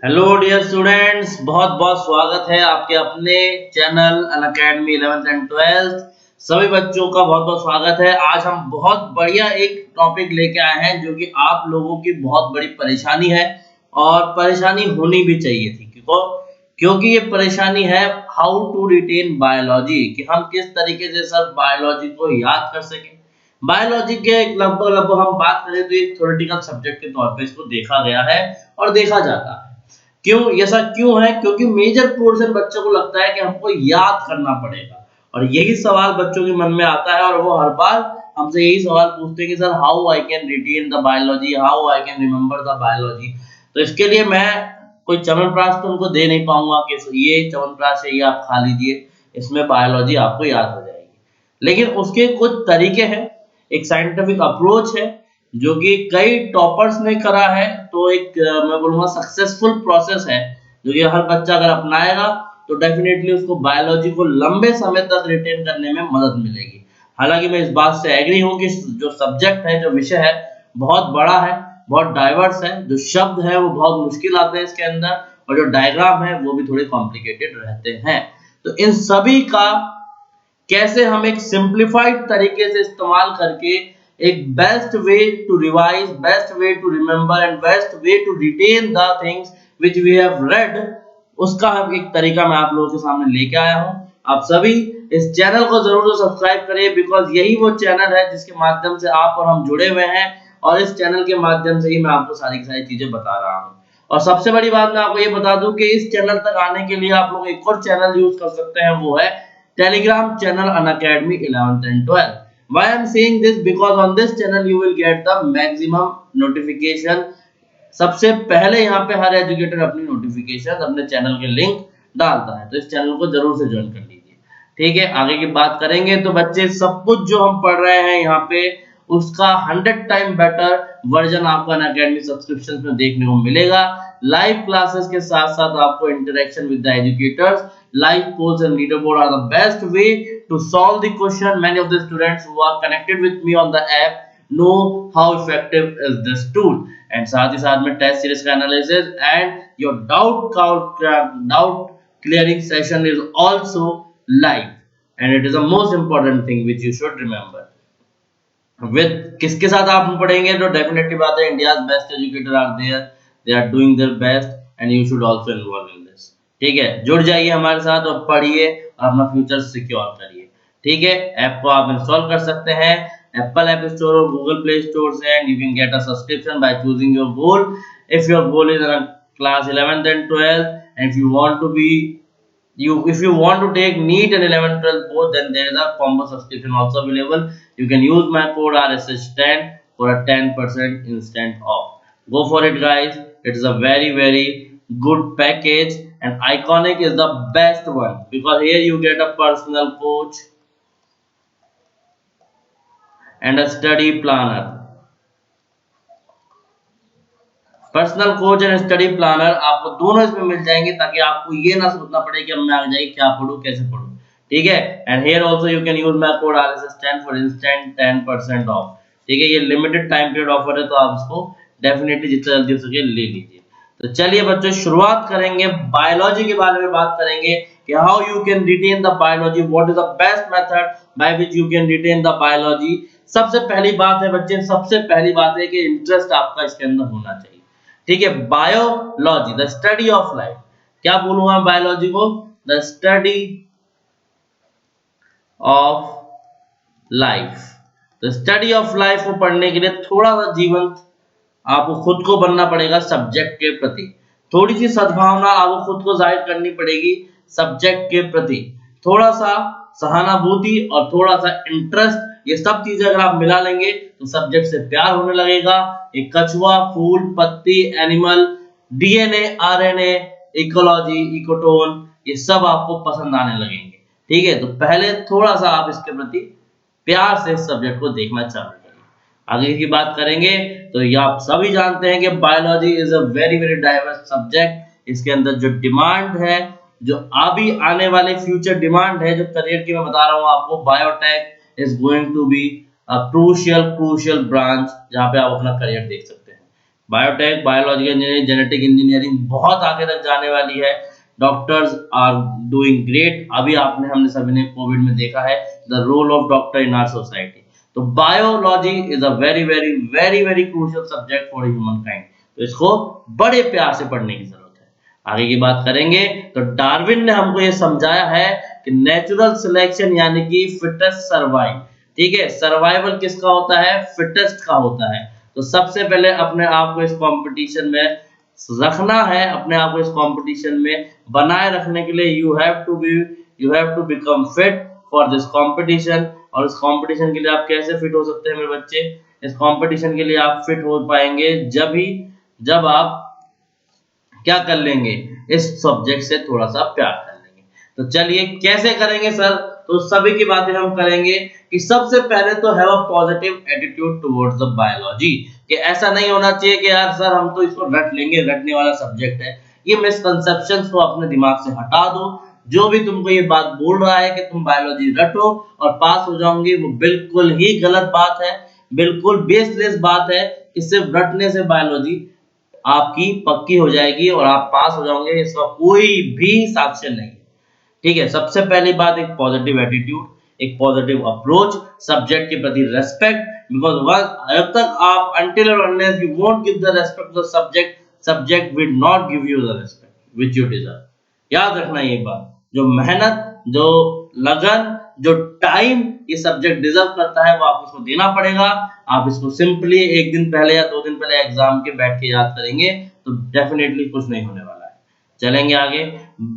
Hello dear students, बहुत बहुत स्वागत है आपके अपने channel Unacademy 11th and 12th। सभी बच्चों का बहुत बहुत स्वागत है। आज हम बहुत बढ़िया एक टॉपिक लेके आए हैं जो कि आप लोगों की बहुत बड़ी परेशानी है और परेशानी होनी भी चाहिए थी। क्योंकि ये परेशानी है हाउ टू रिटेन बायोलॉजी, कि हम किस तरीके से सर बायोलॉजी को याद कर सकें। बायोलॉजी के लगभग लगभग हम बात करें तो एक थ्योरेटिकल सब्जेक्ट के तौर पे इसको देखा गया है और देखा जाता है। क्यों ऐसा क्यों है? क्योंकि मेजर पोर्शन बच्चों को लगता है कि हमको याद करना पड़ेगा और यही सवाल बच्चों के मन में आता है और वो हर बार हमसे यही सवाल पूछते हैं कि sir how I can retain the biology, how I can remember the biology. तो इसके लिए मैं कोई च्यवनप्राश तो उनको दे नहीं पाऊंगा कि ये च्यवनप्राश है, ये आप खा लीजिए, इसमें बायोलॉजी आपको याद हो जाएगी। लेकिन उसके कुछ तरीके हैं, एक साइंटिफिक अप्रोच है जो कि कई टॉपर्स ने करा है। तो एक मैं बोलूँगा सक्सेसफुल प्रोसेस है जो कि हर बच्चा अगर अपनाएगा तो डेफिनेटली उसको बायोलॉजी को लंबे समय तक रिटेन करने में मदद मिलेगी। हालांकि मैं इस बात से एग्री हूँ कि जो सब्जेक्ट है, जो विषय है, बहुत बड़ा है, बहुत डाइवर्स है। जो शब्द है वो बहुत मुश्किल आते हैं इसके अंदर और जो डायग्राम है वो भी थोड़े कॉम्प्लिकेटेड रहते हैं। तो इन सभी का कैसे हम एक सिंप्लीफाइड तरीके से इस्तेमाल करके एक best way to revise, best way to remember and best way to retain the things which we have read, उसका हम एक तरीका मैं आप लोगों के सामने लेके आया हूं। आप सभी इस चैनल को जरूर सब्सक्राइब करिए, बिकॉज यही वो चैनल है जिसके माध्यम से आप और हम जुड़े हुए हैं और इस चैनल के माध्यम से ही मैं आपको सारी की सारी चीजें बता रहा हूँ। और सबसे बड़ी बात मैं आपको ये बता दूं कि इस चैनल तक आने के लिए आप लोग एक और चैनल यूज कर सकते हैं, वो है Telegram channel Unacademy 11th and 12th. Why I am saying this? Because on this channel you will get the maximum notification। सबसे पहले यहाँ पे हर एजुकेटर अपनी नोटिफिकेशन अपने चैनल के लिंक डालता है, तो इस चैनल को जरूर से ज्वाइन कर लीजिए। ठीक है, आगे की बात करेंगे तो बच्चे सब कुछ जो हम पढ़ रहे हैं यहाँ पे उसका 100 टाइम बेटर वर्जन आपको अनअकैडमी सब्सक्रिप्शन में देखने को मिलेगा। लाइव क्लासेस के साथ साथ आपको interaction with the educators, live polls and leaderboard are the best way to solve the question. Many of the students who are connected with me on the app know how effective is this tool, and साथ ही साथ में test series का analysis and your doubt clearing session is also live, and it is the most important thing which you should remember। With किसके साथ आप पढ़ेंगे तो definitely बात है India's best educator are there, they are doing their best and you should also involve in this. ठीक है, जुड़ जाइए हमारे साथ और पढ़िए और अपना फ्यूचर सिक्योर करिए। ठीक है, ऐप को आप इंस्टॉल कर सकते हैं एप्पल ऐप स्टोर और गूगल प्ले स्टोर से, and you can get a subscription by choosing your goal. If your goal is class 11th and 12th, and if you want to take NEET and 11th 12th both, then there is a combo subscription also available. You can use my code RSS10 for a 10% instant off. Go for it guys, it is a very good package, and Iconic is the best one because here you get a personal coach and a study planner। Personal coach and study planner आपको दोनों इसमें मिल जाएंगे ताकि आपको ये ना सोचना पड़े कि अब मैं आगे जाके क्या पढूं, कैसे पढूं। ठीक है, and here also you can use my code RSS10 for instant 10% of. ठीक है, ये लिमिटेड टाइम पीरियड ऑफर है तो आप इसको डेफिनेटली जितना जल्दी हो सके ले लीजिए। तो चलिए बच्चों, शुरुआत करेंगे, बायोलॉजी के बारे में बात करेंगे कि how you can retain the biology, what is the best method by which you can retain the biology. सबसे पहली बात है बच्चे, सबसे पहली बात है कि इंटरेस्ट आपका इसके अंदर होना चाहिए। ठीक है, biology the study of life, क्या बोलूंगा बायोलॉजी को? The study of life. The study of life को पढ़ने के लिए थोड़ा सा जीवंत आपको खुद को बनना पड़ेगा सब्जेक्ट के प्रति, थोड़ी सी सद्भावना आपको खुद को जाहिर करनी पड़ेगी सब्जेक्ट के प्रति, थोड़ा सा सहानुभूति और थोड़ा सा इंटरेस्ट। ये सब चीजें अगर आप मिला लेंगे तो सब्जेक्ट से प्यार होने लगेगा। एक कछुआ, फूल, पत्ती, animal, DNA, RNA, ecology, ecotone, ये सब आपको पसंद आने लगेंगे। ठीक है, तो पहले थोड़ा सा आप इसके प्रति प्यार से इस सब्जेक्ट को देखना चालू करिए। आगे की बात करेंगे तो ये आप सभी जानते हैं कि biology is a very diverse subject. इसके अंदर जो डिमांड है, जो अभी आने वाले फ्यूचर डिमांड है, जो करियर की मैं बता रहा हूँ आपको, biotech is going to be a crucial branch जहां पे आप अपना करियर देख सकते हैं। Biotech, biological engineering, genetic engineering बहुत आगे तक जाने वाली है। Doctors are doing great. अभी हमने सभी ने कोविड में देखा है the role of doctor in our society. तो biology is a very very very very crucial subject for humankind. तो इसको बड़े प्यार से पढ़ने की जरूरत है। आगे की बात करेंगे तो डार्विन ने हमको ये समझाया है कि नेचुरल सिलेक्शन यानी कि फिटेस्ट सर्वाइव। ठीक है, सर्वाइवल किसका होता है? फिटेस्ट का होता है। तो सबसे पहले अपने आप को इस कंपटीशन में रखना है, अपने आप को इस कंपटीशन में बनाए रखने के लिए you have to become fit for this competition. और इस कंपटीशन के लिए आप कैसे फिट हो सकते हैं मेरे बच्चे? इस कंपटीशन के लिए आप फिट हो पाएंगे जब आप क्या कर लेंगे? इस सब्जेक्ट से थोड़ा सा प्यार कर लेंगे। तो चलिए कैसे करेंगे सर? तो सभी की बातें हम करेंगे कि सबसे पहले तो have a positive attitude towards the biology. कि ऐसा नहीं होना चाहिए कि यार सर हम तो इसको रट लेंगे, रटने वाला सब्जेक्ट है। ये मिसकंसेप्शंस को अपने दिमाग से हटा दो। जो भी तुमको ये बात बोल रहा है कि तुम बायोलॉजी रटो और पास हो जाओगे, वो बिल्कुल ही गलत बात है, बिल्कुल बेसलेस बात है कि सिर्फ रटने से बायोलॉजी आपकी पक्की हो जाएगी और आप पास हो जाओगे, इसका कोई भी साक्ष्य नहीं। ठीक है, सबसे पहली बात एक पॉजिटिव एटीट्यूड, एक पॉजिटिव अप्रोच, सब्जेक्ट के प्रति रेस्पेक्ट। बिकॉज जब तक आप until or unless you won't give the respect to the subject will not give you the respect which you deserve। याद रखना ये बात, जो मेहनत, जो लगन, जो टाइम ये सब्जेक्ट डिजर्व करता है वो आपको उसको देना पड़ेगा। आप इसको सिंपली एक दिन पहले या 2 दिन पहले एग्जाम के बैठ के याद करेंगे तो डेफिनेटली कुछ नहीं होने वाला है। चलेंगे आगे।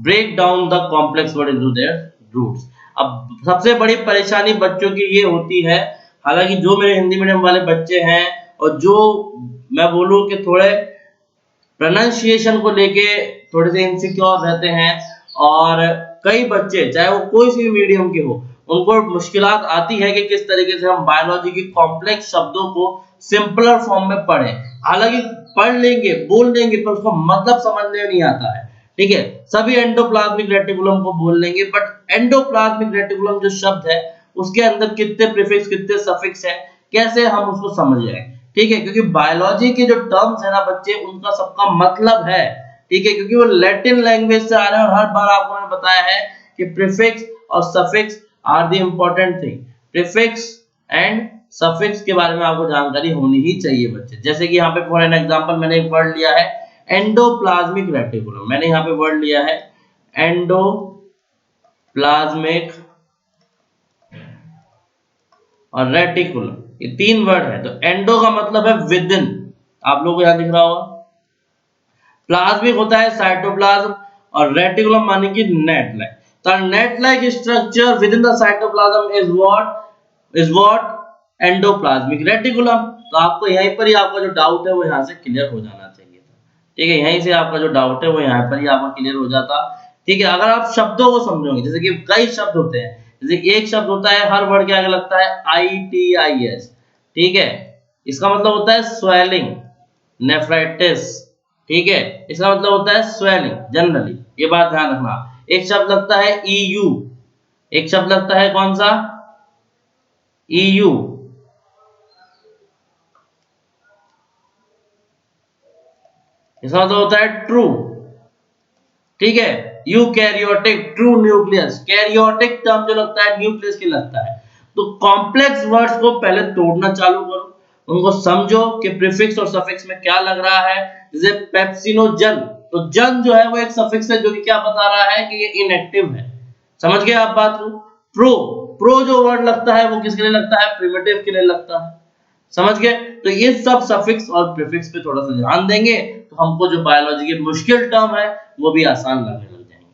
Break down the complex word into their roots. अब सबसे बड़ी परेशानी बच्चों की ये होती है, हालांकि जो मेरे हिंदी मीडियम वाले बच्चे हैं और जो मैं बोलूं कि थोड़े प्रोनाउंसिएशन को लेके थोड़े से इनसिक्योर रहते हैं, और कई बच्चे चाहे वो कोई सी भी मीडियम के हो, उनको मुश्किलात आती है कि किस तरीके से हम बायोलॉजी की कॉम्प्लेक्स शब्दों को सिंपलर फॉर्म में पढ़ें। हालांकि पढ़ लेंगे, बोल लेंगे, पर उसको मतलब समझने में नहीं आता है। ठीक है, सभी एंडोप्लाज्मिक रेटिकुलम को बोल लेंगे, बट एंडोप्लाज्मिक रेटिकुलम जो शब्द है उसके अंदर कितने प्रीफिक्स कितने सफिक्स है, कैसे हम उसको समझ जाएं। ठीक है, क्योंकि बायोलॉजी के जो टर्म्स है ना बच्चे, उनका सबका मतलब है। ठीक है, क्योंकि वो लैटिन लैंग्वेज से आ रहे हैं और हर बार आपको मैंने बताया है कि प्रीफिक्स और suffix are the important thing. Prefix and suffix के बारे में आपको जानकारी होनी ही चाहिए बच्चे। जैसे कि यहाँ पे फॉर एन एग्जांपल मैंने एक वर्ड लिया है एंडोप्लाज्मिक रेटिकुलम। मैंने यहाँ पे वर्ड लिया है एंडोप्लाज्मिक और रेटिकुलम, ये 3 वर्ड है। तो एंडो का मतलब है विद इन, आप लोगों को यहाँ दिख रहा होगा। प्लाज्मिक होता है साइटोप्लाज्म, और रेटिकुलम माने कि नेट लाइक। तो net like structure with in the cytoplasm is what endoplasmic reticulum. तो आपको यहीं पर ही आपका जो डाउट है वो यहाँ से क्लियर हो जाना चाहिए था। ठीक है, यहीं से आपका जो डाउट है वो यहाँ पर ही आपका क्लियर हो जाता। ठीक है, अगर आप शब्दों को समझोगे, जैसे कि कई शब्द होते हैं, जैसे एक शब्द होता है हर वर्ड के आगे लगता है ITIS। ठीक है, इसका मतलब होता है स्वेलिंग, नेफ्राइटिस। ठीक है, इसका मतलब होता है स्वेलिंग जनरली, ये बात ध्यान रखना। एक शब्द लगता है EU, एक शब्द लगता है कौन सा? EU। इसका मतलब होता है ट्रू। ठीक है, eukaryotic, true nucleus. Karyotic term जो लगता है न्यूक्लियस के लगता है। तो कॉम्प्लेक्स वर्ड्स को पहले तोड़ना चालू करो, उनको समझो कि प्रीफिक्स और सफिक्स में क्या लग रहा है। जैसे पेप्सिनोजन, तो जन जो है वो एक सफिक्स है जो कि क्या बता रहा है कि ये इनएक्टिव है। समझ गए आप बात को? प्रो, प्रो जो वर्ड लगता है वो किसके लिए लगता है? प्रिमिटिव के लिए लगता है। समझ गए? तो ये सब सफिक्स और प्रीफिक्स पे थोड़ा सा ध्यान देंगे तो हमको जो बायोलॉजी के मुश्किल टर्म है वो भी आसान लगने लग जाएंगे।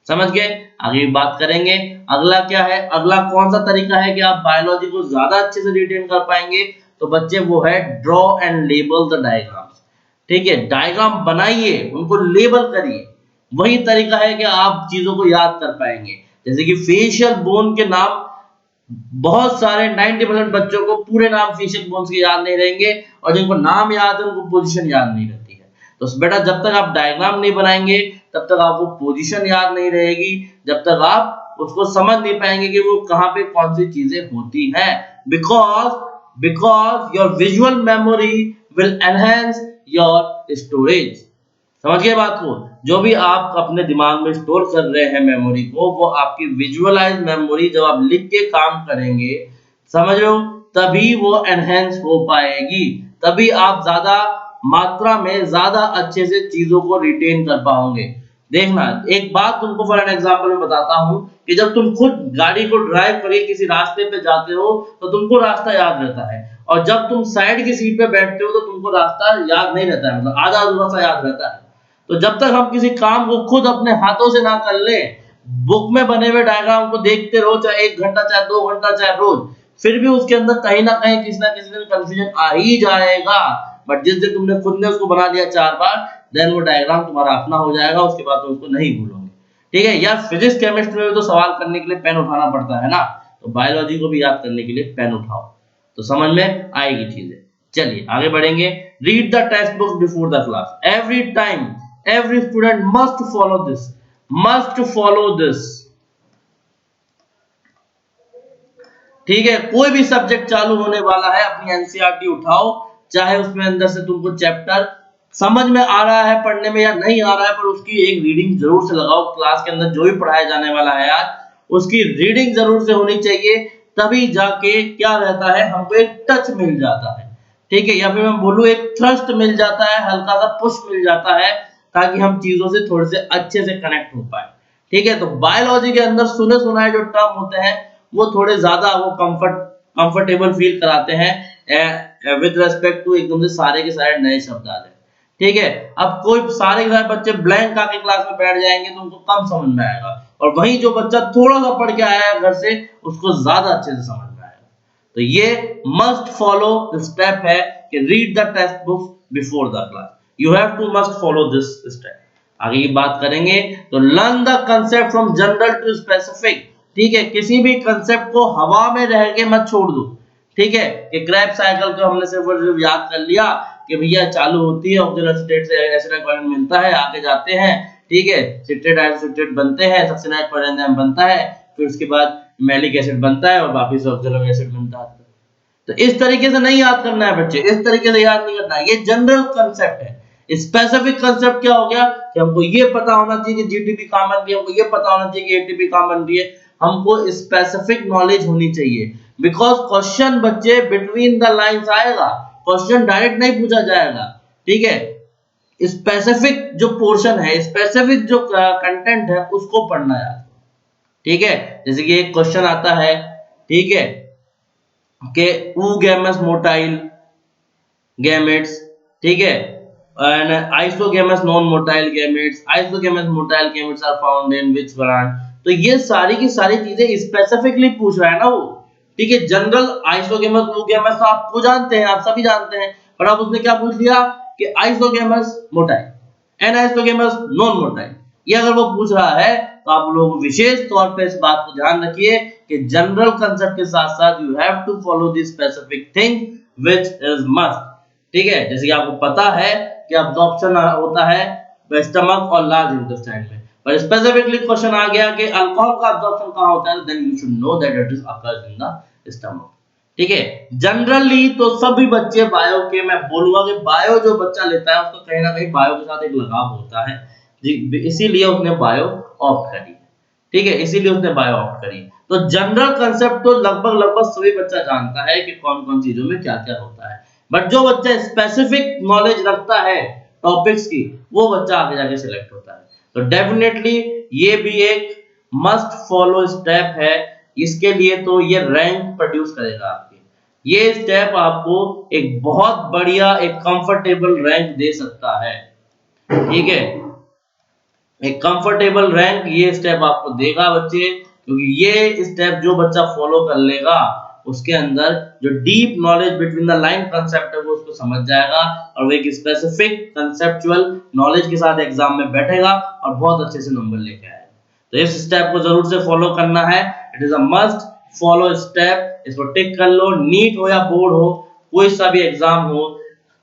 समझ गए? आगे बात करेंगे। अगला क्या है? अगला कौन सा तरीका है कि आप बायोलॉजी को ज्यादा अच्छे से रिटेन कर पाएंगे? तो बच्चे वो है draw and label the diagrams. ठीक है, डायग्राम बनाइए, उनको लेबल करिए। वही तरीका है कि आप चीजों को याद कर पाएंगे। जैसे कि फेशियल बोन के नाम बहुत सारे 90% बच्चों को पूरे नाम फेशियल बोन्स के याद नहीं रहेंगे, और जिनको नाम याद है उनको पोजीशन याद नहीं रहती है। तो बेटा जब तक आप डायग्राम नहीं बनाएंगे तब तक आपको पोजीशन याद नहीं रहेगी, जब तक आप उसको समझ नहीं पाएंगे कि वो कहाँ पे कौन सी चीजें होती हैं। Because your visual memory will enhance your storage। समझ गए बात को? जो भी आप अपने दिमाग में स्टोर कर रहे हैं मेमोरी को, वो आपकी विजुअलाइज मेमोरी जब आप लिख के काम करेंगे, समझ रहे हो, तभी वो एनहेंस हो पाएगी, तभी आप ज्यादा मात्रा में ज्यादा अच्छे से चीजों को रिटेन कर पाओगे। देखना, एक बात तुमको फॉर एन एग्जांपल में बताता हूं कि जब तुम खुद गाड़ी को ड्राइव करके किसी रास्ते पे जाते हो तो तुमको रास्ता याद रहता है, और जब तुम साइड की सीट पे बैठते हो तो तुमको रास्ता याद नहीं रहता है, मतलब आधा अधूरा सा याद रहता है। तो जब तक हम किसी काम को खुद अपने हाथों से ना कर ले, बुक में बने हुए डायग्राम को देखते रहो, चाहे 1 घंटा, चाहे 2 घंटा, चाहे रोज, फिर भी उसके अंदर कहीं ना कहीं किसी ना किसी दिन कंफ्यूजन आ ही जाएगा। बट जिस दिन तुमने खुद ने उसको बना लिया 4 बार, देन वो डायग्राम तुम्हारा अपना हो जाएगा, उसके बाद तुम उसको नहीं भूलोगे। ठीक है यार, फिजिक्स केमिस्ट्री में भी तो सवाल करने के लिए पेन उठाना पड़ता है ना, तो बायोलॉजी को भी याद करने के लिए पेन उठाओ, तो समझ में आएगी चीजें। चलिए आगे बढ़ेंगे। Read the text book before the class. Every time every student must follow this, must follow this। ठीक है, कोई भी सब्जेक्ट चालू होने वाला है, अपनी एनसीईआरटी उठाओ, चाहे उसमें अंदर से तुमको चैप्टर समझ में आ रहा है पढ़ने में या नहीं आ रहा है, पर उसकी एक रीडिंग जरूर से लगाओ। क्लास के अंदर जो भी पढ़ाया जाने वाला है आज, उसकी रीडिंग जरूर से होनी चाहिए, तभी जाके क्या रहता है, हमको एक टच मिल जाता है। ठीक है, या फिर मैं बोलूं एक थ्रस्ट मिल जाता है, हल्का सा पुश मिल जाता है, ताकि हम चीजों से थोड़े से अच्छे से कनेक्ट हो पाए। ठीक है, तो बायोलॉजी के अंदर सुने सुनाए जो टर्म होते हैं, वो थोड़े ज्यादा वो कंफर्टेबल फील कराते हैं विद रेस्पेक्ट टू एकदम से सारे के सारे नए शब्द आ जाए। ठीक है, अब कोई सारे के सारे बच्चे ब्लैंक आके क्लास में बैठ जाएंगे तो उनको कम समझ में आएगा, और वहीं जो बच्चा थोड़ा सा पढ़ के आया है घर से, उसको ज्यादा अच्छे से समझ में आएगा। तो ये मस्ट फॉलो स्टेप है कि read the text books before the class. You have to must follow this step। आगे की बात करेंगे तो learn the concept from general to specific। ठीक है, किसी भी कंसेप्ट को हवा में रह के मत छोड़ दो। ठीक है, कि क्रैब साइकिल को हमने सिर्फ और सिर्फ याद कर लिया कि भैया चालू होती है, ऑक्सीजन एसीटेट से एसिटिक एसिड मिलता है, आगे जाते हैं, ठीक है, सिट्रेट आइसोसिट्रेट बनते हैं, सक्सिनाइड कोएंजाइम बनता है, फिर उसके बाद मैलिक एसिड बनता है और वापस ऑक्सैलिक एसिड बनता है। तो इस तरीके से नहीं याद करना है बच्चे, इस तरीके से याद नहीं करना है, ये जनरल कंसेप्ट है। स्पेसिफिक कंसेप्ट क्या हो गया कि हमको ये पता होना चाहिए कि जीडीपी कहां बन रही है, हमको ये पता होना चाहिए कि एटीपी कहां बन रही है, हमको स्पेसिफिक नॉलेज होनी चाहिए। बिकॉज क्वेश्चन बच्चे बिटवीन द लाइंस आएगा, क्वेश्चन डायरेक्ट नहीं पूछा जाएगा। ठीक है, स्पेसिफिक जो पोर्शन है, स्पेसिफिक जो कंटेंट है, उसको पढ़ना है। ठीक है, जैसे कि एक क्वेश्चन आता है, ठीक है, कि oogamous motile gametes, ठीक है, and isogamous non-motile gametes, isogamous motile gametes are found in which plant। तो ये सारी की सारी चीजें स्पेसिफिकली पूछ रहा है ना वो। ठीक है, जनरल आइसोगेमस oogamous तो आपको जानते हैं, आप सभी जानते हैं, पर अब उसने क्या पूछ लिया कि isogamous motile anisogamous non motile. ये अगर वो पूछ रहा है तो आप लोग विशेष तौर पे इस बात को ध्यान रखिए कि जनरल कंसेप्ट के साथ साथ you have to follow the specific thing which is must. ठीक है, जैसे कि आपको पता है कि अब्जॉर्प्शन होता है स्टमक और लार्ज इंटेस्टाइन में, पर स्पेसिफिकली क्वेश्चन आ गया कि अल्कोहल का अब्जॉर्प्शन कहां होता है, then you should know that it is occurs in the stomach. ठीक है, जनरली तो सभी बच्चे बायो के, मैं बोलूंगा कि बायो जो बच्चा लेता है उसको कहीं ना कहीं बायो के साथ एक लगाव होता है, इसीलिए उसने बायो ऑप्ट करी। ठीक है, इसीलिए उसने बायो ऑप्ट करी। तो जनरल कंसेप्ट तो लगभग लगभग सभी बच्चा जानता है कि कौन कौन चीजों में क्या क्या होता है, बट जो बच्चा स्पेसिफिक नॉलेज रखता है टॉपिक्स की, वो बच्चा आगे जाके सिलेक्ट होता है। तो डेफिनेटली ये भी एक मस्ट फॉलो स्टेप है, इसके लिए तो ये रैंक प्रोड्यूस करेगा आपके, ये स्टेप आपको एक बहुत बढ़िया एक कंफर्टेबल रैंक दे सकता है। ठीक है, एक कंफर्टेबल रैंक ये स्टेप आपको देगा बच्चे, क्योंकि ये स्टेप जो बच्चा फॉलो कर लेगा उसके अंदर जो deep knowledge between the line concept है वो उसको समझ जाएगा, और वो एक स्पेसिफिक कंसेप्चुअल नॉलेज के साथ एग्जाम में बैठेगा और बहुत अच्छे से नंबर लेके आएगा। तो इस स्टेप को जरूर से फॉलो करना है, it is a must follow step. इसको टिक कर लो, नीट हो या बोर्ड हो, कोई सा भी एग्जाम हो,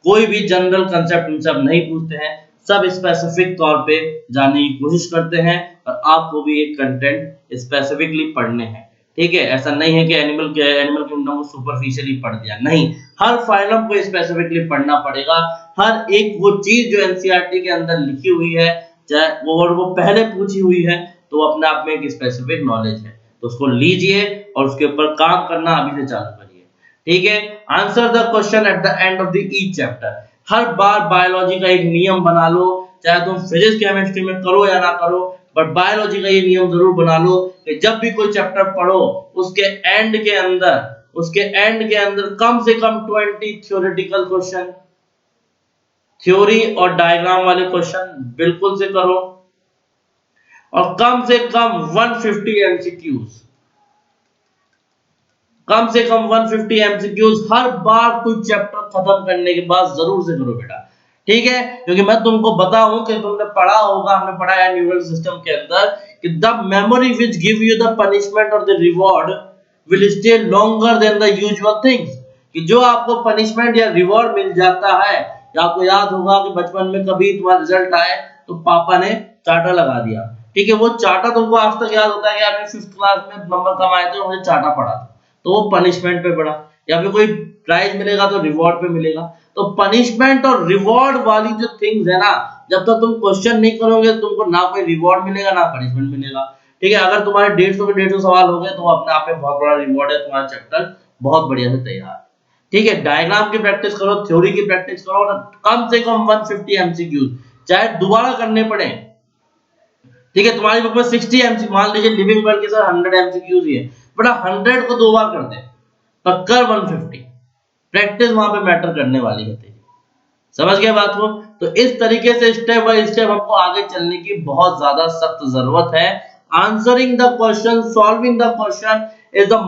कोई भी जनरल कंसेप्ट उनसे अब नहीं पूछते हैं, सब स्पेसिफिक तौर पे जानने की कोशिश करते हैं, और आपको भी एक कंटेंट स्पेसिफिकली पढ़ने हैं। ठीक है, ऐसा नहीं है कि एनिमल किंगडम को सुपरफिशियली पढ़ दिया, नहीं, हर फाइलम को स्पेसिफिकली पढ़ना पड़ेगा। हर एक वो चीज जो एनसीईआरटी के अंदर लिखी हुई है, चाहे वो पहले पूछी हुई है, तो अपने आप में एक स्पेसिफिक नॉलेज है, तो उसको लीजिए और उसके ऊपर काम करना अभी से चालू करिए। ठीक है, answer the question at the end of the each chapter. Her bar biology का एक नियम बना लो, चाहे तुम फिजिक्स केमिस्ट्री में करो या ना करो, बट बायोलॉजी का ये नियम जरूर बना लो कि जब भी कोई चैप्टर पढ़ो उसके एंड के अंदर कम से कम 20 थ्योरेटिकल क्वेश्चन, थ्योरी और डायग्राम वाले क्वेश्चन बिल्कुल से करो, और कम से कम 150 एमसीक्यूज, कम से कम 150 एमसीक्यूज हर बार कोई चैप्टर खत्म करने के बाद जरूर से करो बेटा। ठीक है, क्योंकि मैं तुमको बताऊं कि तुमने पढ़ा होगा, हमने पढ़ा है न्यूरल सिस्टम के अंदर कि the memory which give you the punishment और the reward will stay longer than the usual things. कि जो आपको पनिशमेंट या रिवॉर्ड मिल जाता है, या आपको याद होगा कि बचपन में कभी तुम्हारा रिजल्ट आए तो पापा ने चाटा लगा दिया, ठीक है, वो चाटा तुमको आज तक याद होता है कि आपने 5th क्लास में नंबर कम आए थे, मुझे चाटा पड़ा था, तो वो पनिशमेंट पे पड़ा, या फिर कोई प्राइज मिलेगा तो रिवॉर्ड पे मिलेगा। तो पनिशमेंट और रिवॉर्ड वाली जो थिंग्स है ना, जब तक तुम क्वेश्चन नहीं करोगे तुमको ना कोई रिवॉर्ड मिलेगा ना पनिशमेंट मिलेगा। ठीक है, अगर तुम्हारे 150 के 150 सवाल हो गए तो अपने आप में बहुत बड़ा रिवॉर्ड है, तुम्हारा चैप्टर बहुत बढ़िया से तैयार। ठीक है, डायग्राम की प्रैक्टिस करो, थ्योरी की प्रैक्टिस करो, और कम से कम 150 एमसीक्यूज चाहे दोबारा करने पड़े। ठीक है, तुम्हारी बुक में 60 एमसीक्यू, मान लीजिए लिविंग वर्ल्ड के सर 100 एमसीक्यूज ही है, बेटा 100 को दो बार कर दे, पर कर 150। प्रैक्टिस वहां पे मैटर करने वाली है तेरी। समझ गए बात को? तो इस तरीके से स्टेप बाय स्टेप हमको आगे चलने की बहुत ज्यादा सख्त जरूरत है। Answering the question, solving the question is the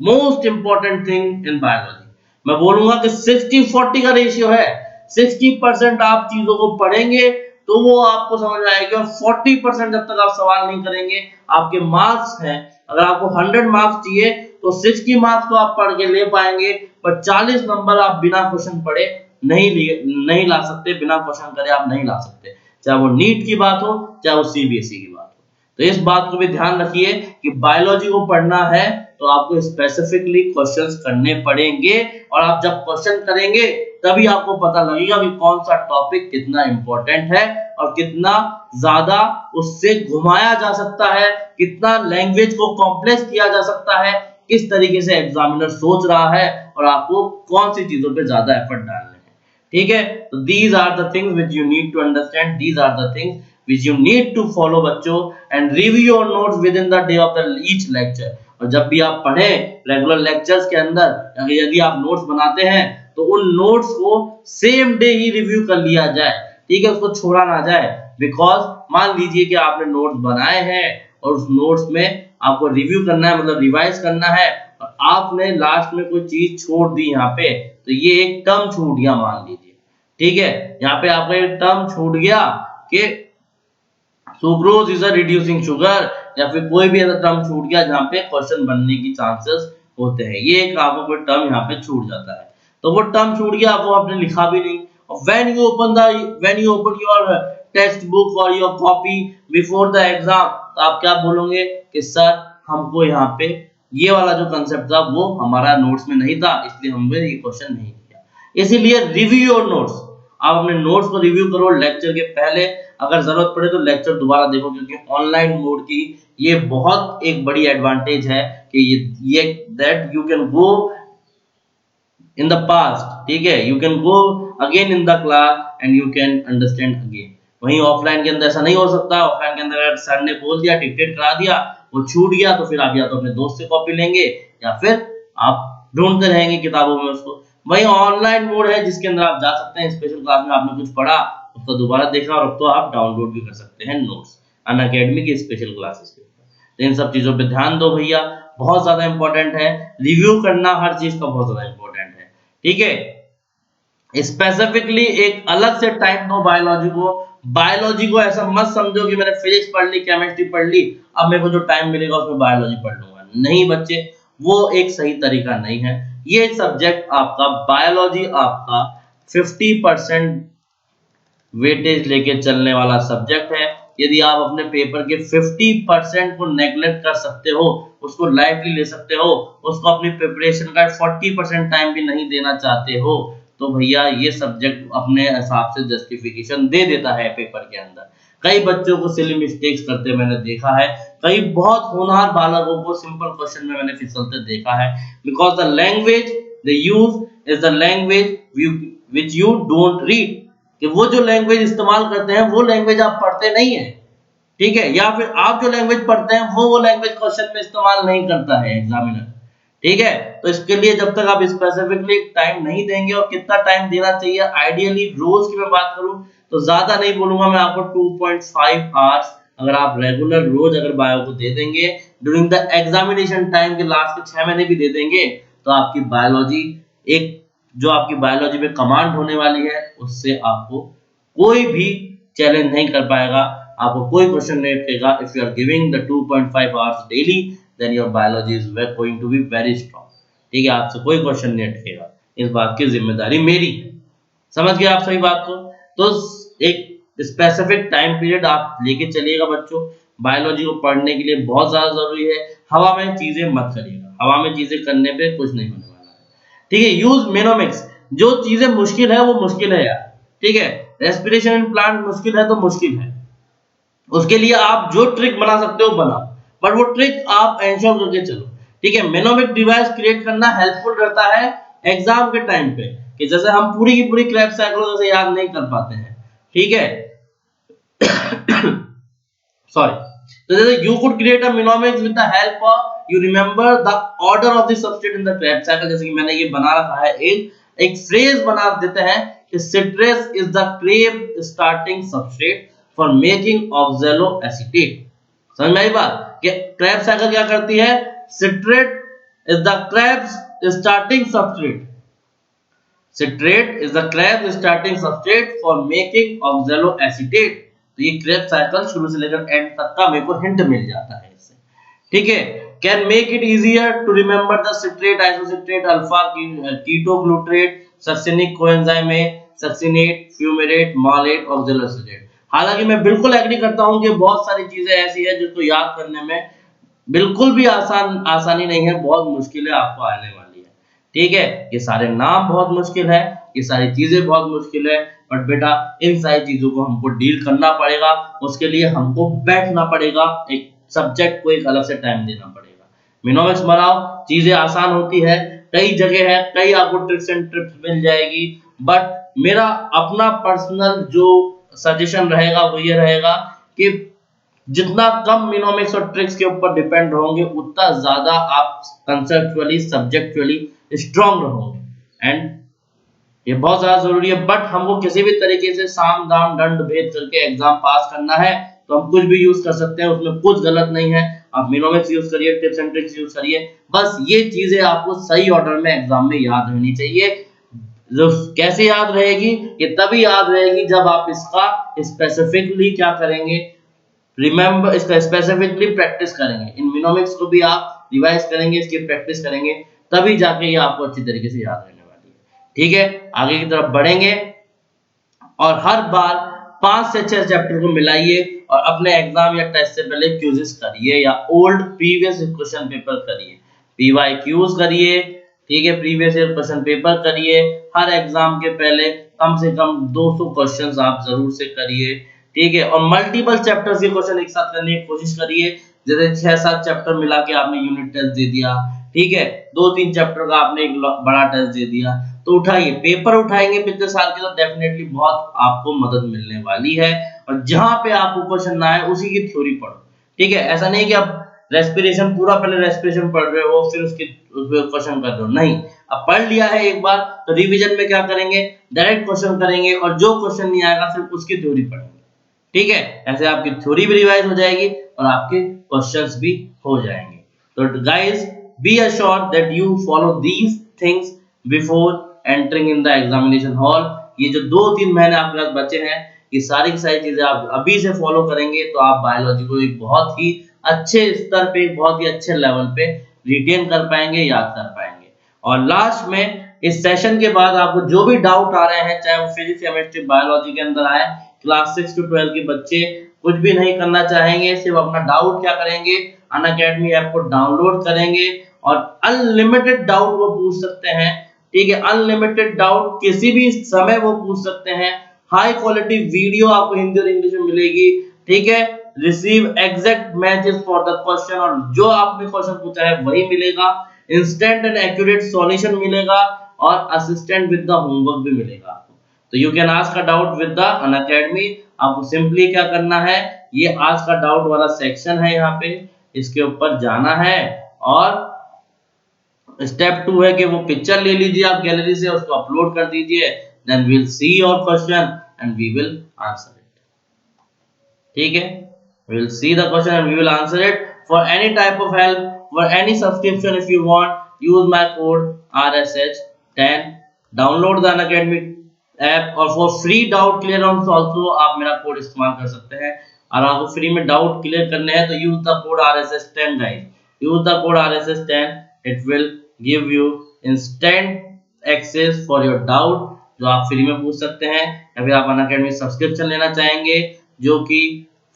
most important thing in biology. मैं बोलूंगा कि 60-40 का रेशियो है। 60% आप चीजों को पढ़ेंगे तो वो आपको समझ में आएगी, और 40% जब तक आप सवाल नहीं करेंगे, आपके मार्क्स हैं, अगर आपको 100 मार्क्स चाहिए तो 60 मार्क्स तो आप पढ़ के ले पाएंगे, पर 40 नंबर आप बिना क्वेश्चन पढ़े नहीं ला सकते, बिना क्वेश्चन करे आप नहीं ला सकते, चाहे वो नीट की बात हो चाहे वो सीबीएसई की बात हो। तो इस बात को भी ध्यान रखिए कि बायोलॉजी को पढ़ना है तो आपको स्पेसिफिकली क्वेश्चंस करने पड़ेंगे, और आप जब क्वेश्चन करेंगे तभी आपको पता लगेगा कि कौन सा टॉपिक कितना इंपॉर्टेंट है और कितना ज्यादा उससे घुमाया जा सकता है, कितना लैंग्वेज को कॉम्प्लेक्स किया जा सकता है, किस तरीके से एग्जामिनर सोच रहा है, और आपको कौन सी चीजों पे ज्यादा एफर्ट डालने हैं। ठीक है, तो these are the things which you need to understand, these are the things which you need to follow बच्चों, and review your notes within the day of the each lecture। और जब भी आप पढ़े रेगुलर लेक्चर्स के अंदर, यदि आप नोट्स बनाते हैं तो उन नोट्स को सेम डे ही रिव्यू कर लिया जाए। ठीक है, उसको छोड़ा ना जाए, बिकॉज मान लीजिए कि आपने नोट्स बनाए हैं और उस नोट्स में आपको रिव्यू करना है, मतलब रिवाइज करना है, और आपने लास्ट में कोई चीज छोड़ दी यहाँ पे, तो ये एक टर्म छूट गया मान लीजिए। ठीक है, यहाँ पे आपका एक टर्म छूट गया कि sucrose is a reducing sugar, या फिर कोई भी ऐसा टर्म छूट गया जहाँ पे क्वेश्चन बनने की चांसेस होते हैं, ये एक आपको कोई टर्म यहाँ पे छूट जाता है, तो वो टर्म छूट गया, वो आपने लिखा भी नहीं, और when you open your textbook और your copy before the exam, तो आप क्या बोलोगे कि सर हमको यहाँ पे ये वाला जो कंसेप्ट था वो हमारा नोट्स में नहीं था, इसलिए हमने ये क्वेश्चन नहीं किया। इसीलिए रिव्यू योर नोट्स, आप अपने नोट्स को रिव्यू करो लेक्चर के पहले, अगर जरूरत पड़े तो लेक्चर दोबारा देखो, क्योंकि ऑनलाइन मोड की ये बहुत एक बड़ी एडवांटेज है कि ये that you can go in the past. ठीक है, you can go again in the class and you can understand again. वहीं ऑफलाइन के अंदर ऐसा नहीं हो सकता। ऑफलाइन के अंदर अगर सर ने बोल दिया, डिक्टेट करा दिया, वो छूट गया, तो फिर आप या तो अपने दोस्त से कॉपी लेंगे या फिर आप ढूंढते रहेंगे किताबों में उसको। वहीं ऑनलाइन मोड है जिसके अंदर आप जा सकते हैं, स्पेशल क्लास में आपने कुछ पढ़ा उसका दोबारा देखा, और अब तो आप डाउनलोड भी कर सकते हैं नोट्स अनअकैडमी की स्पेशल क्लासेस के ऊपर। तो इन सब चीजों पे ध्यान दो भैया, बहुत ज्यादा इंपॉर्टेंट है, रिव्यू करना हर चीज का बहुत ज्यादा इंपॉर्टेंट है। ठीक है, स्पेसिफिकली एक अलग से टाइम दो बायोलॉजी को। बायोलॉजी को ऐसा मत समझो कि मैंने फिजिक्स पढ़ ली, केमिस्ट्री पढ़ ली, अब मेरे को जो टाइम मिलेगा उसमें बायोलॉजी पढ़ लूंगा। नहीं बच्चे, वो एक सही तरीका नहीं है। ये सब्जेक्ट आपका बायोलॉजी आपका 50% वेटेज लेके चलने वाला सब्जेक्ट है। यदि आप अपने पेपर के 50% को नेग्लेक्ट कर सकते हो, उसको लाइटली ले सकते हो, उसको अपनी प्रिपरेशन का 40% टाइम भी नहीं देना चाहते हो, तो भैया ये सब्जेक्ट अपने हिसाब से जस्टिफिकेशन दे देता है पेपर के अंदर। कई बच्चों को सिली मिस्टेक्स करते मैंने देखा है, कई बहुत होनहार बालकों को सिंपल क्वेश्चन में मैंने फिसलते देखा है, because the language they use is the language which you don't read, कि वो जो लैंग्वेज इस्तेमाल करते हैं वो लैंग्वेज आप पढ़ते नहीं है, ठीक है, या फिर आप जो लैंग्वेज पढ़ते हैं वो लैंग्वेज क्वेश्चन में इस्तेमाल नहीं करता है एग्जामिनर, ठीक है। तो इसके लिए जब तक आप स्पेसिफिकली टाइम नहीं देंगे, और कितना टाइम देना चाहिए, आइडियली रोज की मैं बात करूं तो ज्यादा नहीं बोलूंगा मैं आपको, 2.5 आवर्स अगर आप रेगुलर रोज अगर बायो को दे देंगे ड्यूरिंग द एग्जामिनेशन टाइम के लास्ट के 6 महीने भी दे देंगे, तो आपकी बायोलॉजी एक जो आपकी बायोलॉजी में कमांड होने वाली है उससे आपको कोई भी चैलेंज नहीं कर पाएगा, आपको कोई क्वेश्चन नहीं अटकेगा। If you are giving the 2.5 hours daily then your biology is going to be very strong, ठीक है, आपसे कोई क्वेश्चन नहीं अटकेगा, इस बात की जिम्मेदारी मेरी है। समझ गए आप सही बात को? तो एक स्पेसिफिक टाइम पीरियड आप लेके चलिएगा बच्चों, बायोलॉजी को पढ़ने के लिए बहुत ज्यादा जरूरी है। हवा में चीजें मत करिएगा, हवा में चीजें करने पे कुछ नहीं होने वाला है, ठीक है। यूज मेनोमिक्स, जो चीजें मुश्किल है वो मुश्किल है यार, ठीक है। रेस्पिरेशन इन प्लांट मुश्किल है तो मुश्किल है, उसके लिए आप जो ट्रिक बना सकते हो बनाओ, बट वो ट्रिक आप एंश्योर करके चलो, ठीक है। मेनोमिक डिवाइस क्रिएट करना हेल्पफुल रहता है एग्जाम के टाइम पे, कि जैसे हम पूरी की पूरी क्रेब्स साइक्लो जैसे याद नहीं कर पाते हैं, ठीक है। सॉरी, तो जैसे you could create a mnemonics with the help of you remember the order of the substrate in the Krebs cycle, जैसे कि मैंने ये बना रखा है, एक फ्रेज बना देते हैं कि citrus is the Krebs starting substrate for making oxaloacetate। समझ में आई बात कि Krebs cycle क्या करती है, citrate is the Krebs starting substrate, citrate is the Krebs starting substrate for making oxaloacetate। तो ये Krebs साइकिल शुरू से लेकर एंड तक का मेरे को हिंट मिल जाता है इससे, ठीक है। Can make it easier to remember the citrate, isocitrate, alpha ketoglutarate, succinic coenzyme A, succinate, fumarate, malate, oxaloacetate. हालांकि मैं बिल्कुल एग्री करता हूं कि बहुत सारी चीजें ऐसी है जिसको याद करने में बिल्कुल भी आसानी नहीं है, बहुत मुश्किलें आपको आने वाली है, ठीक है। ये सारे नाम बहुत मुश्किल है, ये सारी चीजें बहुत मुश्किल है, बट बेटा इन सारी चीजों को हमको डील करना पड़ेगा, उसके लिए हमको बैठना पड़ेगा, एक सब्जेक्ट को एक अलग से टाइम देना पड़ेगा। मिनोमिक्स बनाओ, चीजें आसान होती है, कई जगह है, कई आपको ट्रिक्स एंड टिप्स मिल जाएगी, बट मेरा अपना पर्सनल जो सजेशन रहेगा वो ये रहेगा कि जितना कम मिनोमिक्स और ट्रिक्स के ऊपर डिपेंड रहोगे उतना ज्यादा आप कंसेप्चुअली सब्जेक्चुअली स्ट्रांग रहोगे, एंड ये बहुत ज्यादा जरूरी है। बट हमको किसी भी तरीके से साम दाम दंड भेद करके एग्जाम पास करना है तो हम कुछ भी यूज कर सकते हैं, उसमें कुछ गलत नहीं है। आप मिनोमिक्स यूज करिए, टिप्स एंड ट्रिक्स यूज करिए, बस ये चीजें आपको सही ऑर्डर में एग्जाम में याद रहनी चाहिए। जो कैसे याद रहेगी, ये तभी याद रहेगी जब आप इसका स्पेसिफिकली क्या करेंगे, रिमेंबर, इसका स्पेसिफिकली प्रैक्टिस करेंगे, इन मिनोमिक्स को भी आप रिवाइज करेंगे, इसकी प्रैक्टिस करेंगे, तभी जाके ये आपको अच्छी तरीके से याद रहने वाली है, ठीक है। आगे की तरफ बढ़ेंगे और हर बार 5 से 6 चैप्टर को मिलाइए और अपने एग्जाम या टेस्ट से पहले क्विज़ेस करिए या ओल्ड प्रीवियस क्वेश्चन पेपर करिए, पीवाईक्यूज करिए, ठीक है, प्रीवियस ईयर क्वेश्चन पेपर करिए, हर एग्जाम के पहले कम से कम 200 क्वेश्चंस आप जरूर से करिए, ठीक है। और मल्टीपल चैप्टर्स के क्वेश्चन एक साथ करने की कोशिश करिए, जैसे 6-7 चैप्टर मिला के आपने यूनिट टेस्ट दे दिया, ठीक है, 2-3 चैप्टर का आपने एक बड़ा टेस्ट दे दिया, तो उठाइए, पेपर उठाएंगे पिछले साल के तो डेफिनेटली बहुत आपको मदद मिलने वाली है। और जहां पे आपको क्वेश्चन ना आए उसी की थ्योरी पढ़ो, ठीक है। ऐसा नहीं कि आप रेस्पिरेशन पूरा पहले रेस्पिरेशन पढ़ रहे हो फिर उसके क्वेश्चन कर रहे हो, नहीं, अब पढ़ लिया है एक बार तो रिवीजन में क्या करेंगे, डायरेक्ट क्वेश्चन करेंगे और जो क्वेश्चन नहीं आएगा सिर्फ उसकी थ्योरी पढ़ेंगे, ठीक है। ऐसे आपकी थ्योरी भी रिवाइज हो जाएगी और आपके क्वेश्चंस भी हो जाएंगे। तो guys, B assured that you follow these things before entering in the examination hall. ये जो 2-3 महीने आपके पास बचे हैं, ये सारी की सारी चीजें आप अभी से फॉलो करेंगे तो आप बायोलॉजी को एक बहुत ही अच्छे स्तर पे, बहुत ही अच्छे लेवल पे रिटेन कर पाएंगे, याद कर पाएंगे। और लास्ट में इस सेशन के बाद आपको जो भी डाउट आ रहे हैं, चाहे वो फिजिक्स केमिस्ट्री बायोलॉजी के अंदर आए क्लास 6 to 12 के बच्चे कुछ भी नहीं करना चाहेंगे, सिर्फ अपना डाउट क्या करेंगे, अनअकैडमी ऐप को डाउनलोड करेंगे और अनलिमिटेड डाउट वो पूछ सकते हैं। ठीक है, अनलिमिटेड डाउट किसी भी समय वो पूछ सकते हैं। हाई क्वालिटी वीडियो आपको हिंदी और इंग्लिश में मिलेगी। ठीक है, receive exact matches for the question, और जो आपने क्वेश्चन पूछा है वही मिलेगा। इंस्टेंट एंड एक्यूरेट सॉल्यूशन मिलेगा और असिस्टेंट विद द होमवर्क भी मिलेगा आपको। तो you can ask a doubt with the Unacademy. आपको सिंपली क्या करना है, ये आज का डाउट वाला सेक्शन है, यहाँ पे इसके ऊपर जाना है और स्टेप 2 है कि वो पिक्चर ले लीजिए आप गैलरी से, उसको अपलोड कर दीजिए, then we will see your question and we will answer it. ठीक है, we will see the question and we will answer it. For any type of help, for any subscription, if you want, use my code RSH10, download the Unacademy app, और for free doubt clearance also आप मेरा code इस्तेमाल कर सकते हैं। और आपको free में डाउट क्लियर करने हैं तो use the code RSH10 guys, use the code RSH10, it will give you instant access for your doubt जो आप फ्री में पूछ सकते हैं। या फिर आप अनअकैडमी सब्सक्रिप्शन लेना चाहेंगे जो कि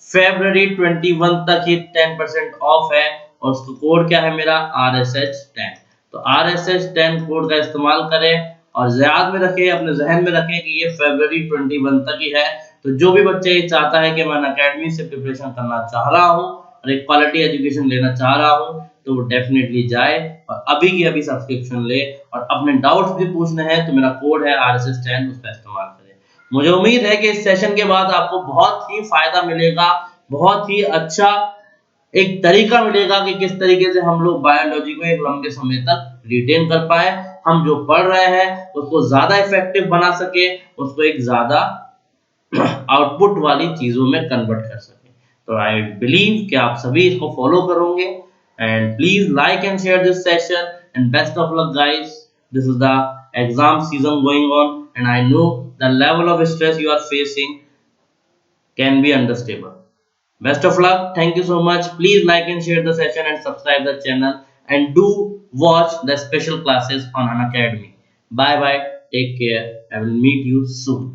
February 21 तक ही 10% ऑफ है, और उसका कोड क्या है मेरा RSH10। तो RSH10 कोड का इस्तेमाल करें और याद में रखें, अपने जहन में रखें कि ये February 21 तक ही है। तो जो भी बच्चे ये चाहता है कि मैं अनअकैडमी से प्रिपरेशन करना चाह रहा हूँ और एक क्वालिटी एजुकेशन लेना चाह रहा हूँ, तो वो डेफिनेटली जाए और अभी की अभी सब्सक्रिप्शन ले, और अपने डाउट्स भी पूछने हैं तो मेरा कोड है RSH10, उसका इस्तेमाल करें। मुझे उम्मीद है कि इस सेशन के बाद आपको बहुत ही फायदा मिलेगा, बहुत ही अच्छा एक तरीका मिलेगा कि किस तरीके से हम लोग बायोलॉजी को एक लंबे समय तक रिटेन कर पाए, हम जो पढ़ रहे हैं उसको ज्यादा इफेक्टिव बना सके, उसको एक ज्यादा आउटपुट वाली चीजों में कन्वर्ट कर सके। तो आई बिलीव कि आप सभी इसको फॉलो करोगे, and please like and share this session, and best of luck guys. This is the exam season going on and I know the level of stress you are facing can be understandable. Best of luck. Thank you so much. Please like and share the session and subscribe the channel, and do watch the special classes on Unacademy. Bye bye. Take care. I will meet you soon.